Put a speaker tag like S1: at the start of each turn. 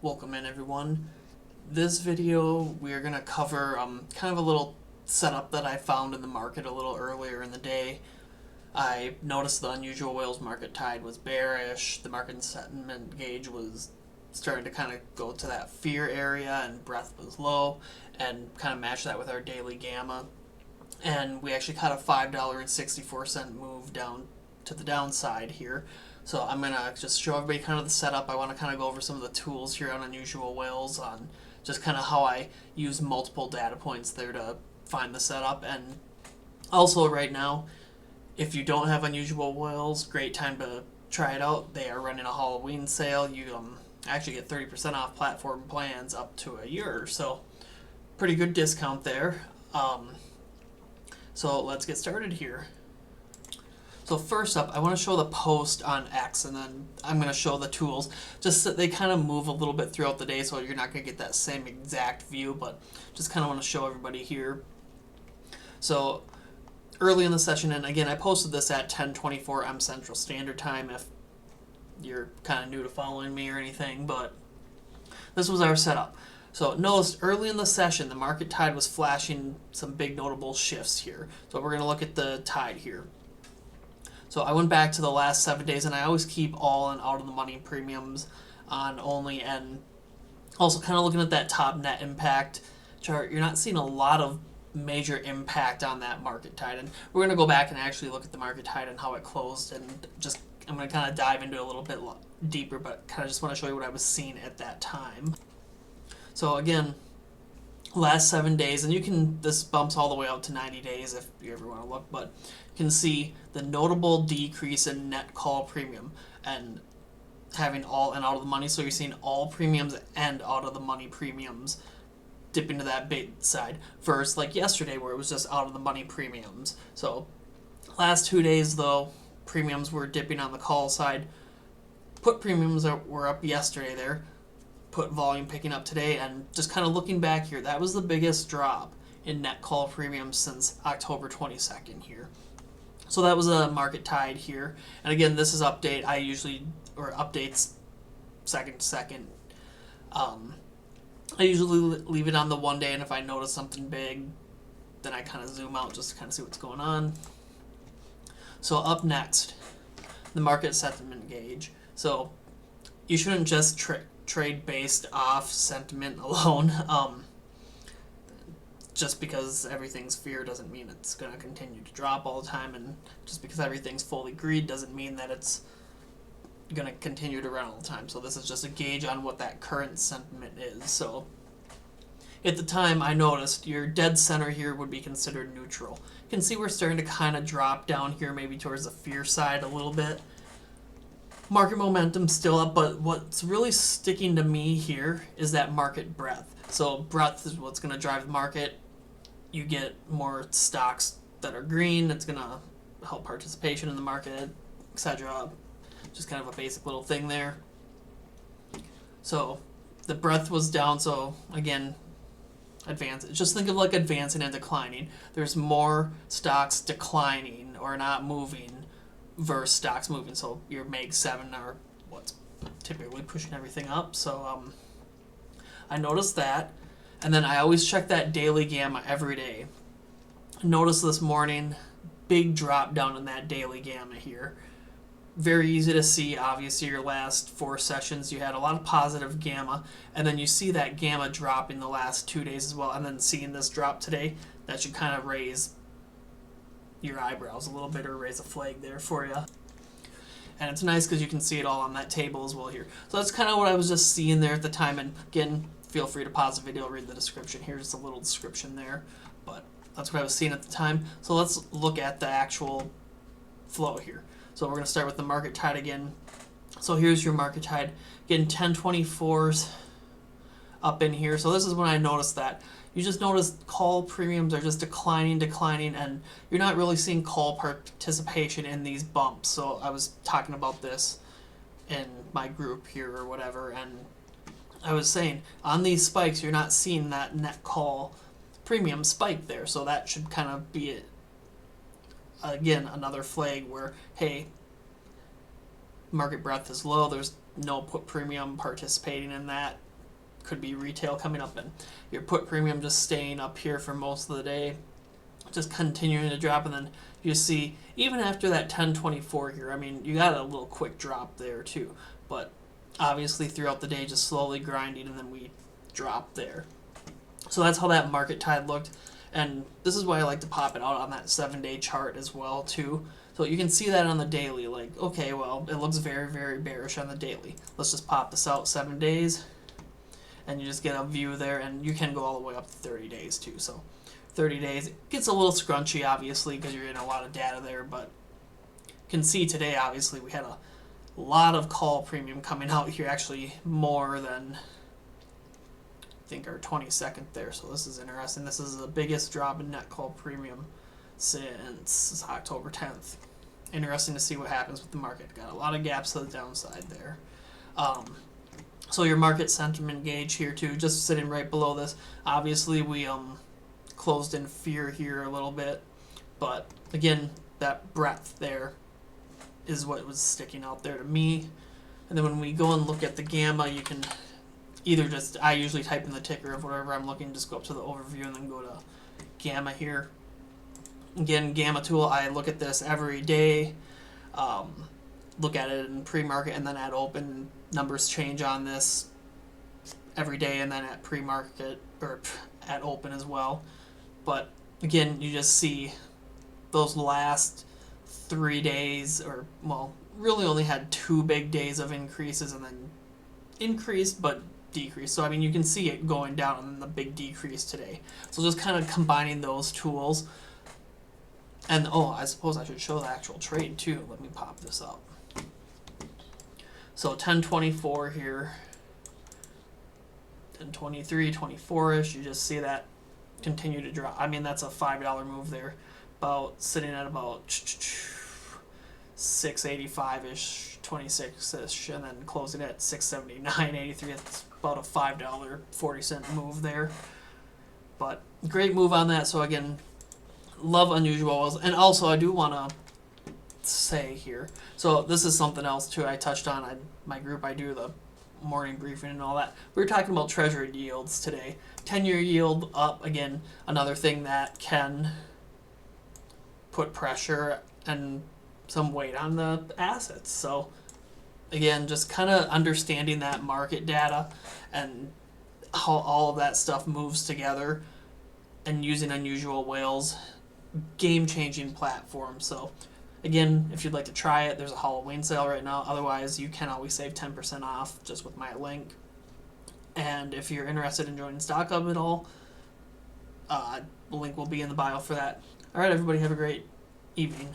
S1: Welcome in, everyone. This video we are going to cover kind of a little setup that I found in the market a little earlier in the day. I noticed the unusual whales market tide was bearish. The market sentiment gauge was starting to kind of go to that fear area, and breadth was low, and kind of match that with our daily gamma. And we actually caught a $5.64 move down to the downside here. So I'm going to just show everybody kind of the setup. I want to kind of go over some of the tools here on unusual whales, on just kind of how I use multiple data points there to find the setup. And also right now, if you don't have unusual whales, great time to try it out. They are running a Halloween sale. You actually get 30% off platform plans up to a year, so pretty good discount there. So let's get started here. So first up, I want to show the post on X, and then I'm going to show the tools. Just so they kind of move a little bit throughout the day, so you're not going to get that same exact view, but just kind of want to show everybody here. So early in the session, and again, I posted this at 10:24 M Central Standard Time if you're kind of new to following me or anything, but this was our setup. So notice early in the session, the market tide was flashing some big notable shifts here. So we're going to look at the tide here. So I went back to the last 7 days, and I always keep all and out of the money premiums on only, and also kind of looking at that top net impact chart, you're not seeing a lot of major impact on that market tide. And we're going to go back and actually look at the market tide and how it closed, and just I'm going to kind of dive into it a little bit deeper, but kind of just want to show you what I was seeing at that time. So again, last 7 days, and this bumps all the way out to 90 days if you ever want to look, but you can see the notable decrease in net call premium and having all and out of the money. So you're seeing all premiums and out of the money premiums dip into that big side versus like yesterday where it was just out of the money premiums. So last 2 days though, premiums were dipping on the call side. Put premiums were up yesterday there. Put volume picking up today, and just kind of looking back here, that was the biggest drop in net call premiums since October 22nd here. So that was a market tide here. And again, this is update. Updates second to second. I usually leave it on the 1 day, and if I notice something big, then I kind of zoom out just to kind of see what's going on. So up next, the market sentiment gauge. So you shouldn't just trade based off sentiment alone. Just because everything's fear doesn't mean it's going to continue to drop all the time, and just because everything's fully greed doesn't mean that it's going to continue to run all the time. So this is just a gauge on what that current sentiment is. So at the time, I noticed your dead center here would be considered neutral. You can see we're starting to kind of drop down here, maybe towards the fear side a little bit. Market momentum still up, but what's really sticking to me here is that market breadth. So breadth is what's going to drive the market. You get more stocks that are green. It's going to help participation in the market, etc. Just kind of a basic little thing there. So the breadth was down. So again, just think of like advancing and declining. There's more stocks declining or not moving versus stocks moving. So your Mag 7 are what's typically pushing everything up. So I noticed that. And then I always check that daily gamma every day. Notice this morning, big drop down in that daily gamma here. Very easy to see. Obviously, your last 4 sessions, you had a lot of positive gamma. And then you see that gamma drop in the last 2 days as well. And then seeing this drop today, that should kind of raise your eyebrows a little bit or raise a flag there for you. And it's nice because you can see it all on that table as well here. So that's kind of what I was just seeing there at the time. And again, feel free to pause the video, read the description. Here's a little description there, but that's what I was seeing at the time. So let's look at the actual flow here. So we're going to start with the market tide again. So here's your market tide. Getting 1024s up in here. So this is when I noticed that. You just notice call premiums are just declining, and you're not really seeing call participation in these bumps. So I was talking about this in my group here or whatever, and I was saying on these spikes, you're not seeing that net call premium spike there. So that should kind of be it. Again, another flag where, hey, market breadth is low. There's no put premium participating in that. could be retail coming up, and your put premium just staying up here for most of the day, just continuing to drop. And then you see, even after that 1024 here, I mean, you got a little quick drop there too, but obviously throughout the day just slowly grinding, and then we drop there. So that's how that market tide looked, and this is why I like to pop it out on that 7-day chart as well too. So you can see that on the daily, like, okay, well, it looks very, very bearish on the daily. Let's just pop this out 7 days, and you just get a view there, and you can go all the way up to 30 days too. So 30 days, it gets a little scrunchy, obviously, because you're in a lot of data there, but you can see today, obviously, we had a lot of call premium coming out here, actually more than, I think, our 22nd there. So this is interesting. This is the biggest drop in net call premium since October 10th. Interesting to see what happens with the market. Got a lot of gaps to the downside there. So your market sentiment gauge here too, just sitting right below this. Obviously we closed in fear here a little bit, but again, that breadth there is what was sticking out there to me. And then when we go and look at the gamma, you can either just, I usually type in the ticker of whatever I'm looking, just go up to the overview and then go to gamma here. Again, gamma tool, I look at this every day, look at it in pre-market, and then at open. Numbers change on this every day, and then at pre-market, or at open as well. But again, you just see those last 3 days, or, well, really only had 2 big days of increases, and then increased but decreased. So I mean, you can see it going down and then the big decrease today. So just kind of combining those tools. And I suppose I should show the actual trade too. Let me pop this up. So 1024 here, 1023, 24ish. You just see that continue to drop. I mean, that's a $5 move there, about sitting at about 685ish, 26ish, and then closing at 679.83. It's about a $5.40 move there. But great move on that. So again, love unusuals. And also I do want to say here, so this is something else too I touched on. My group, I do the morning briefing and all that. We were talking about treasury yields today. 10-year yield up, again, another thing that can put pressure and some weight on the assets. So again, just kind of understanding that market data and how all of that stuff moves together, and using unusual whales, game-changing platform. So again, if you'd like to try it, there's a Halloween sale right now. Otherwise, you can always save 10% off just with my link. And if you're interested in joining Stock Hub at all, the link will be in the bio for that. All right, everybody, have a great evening.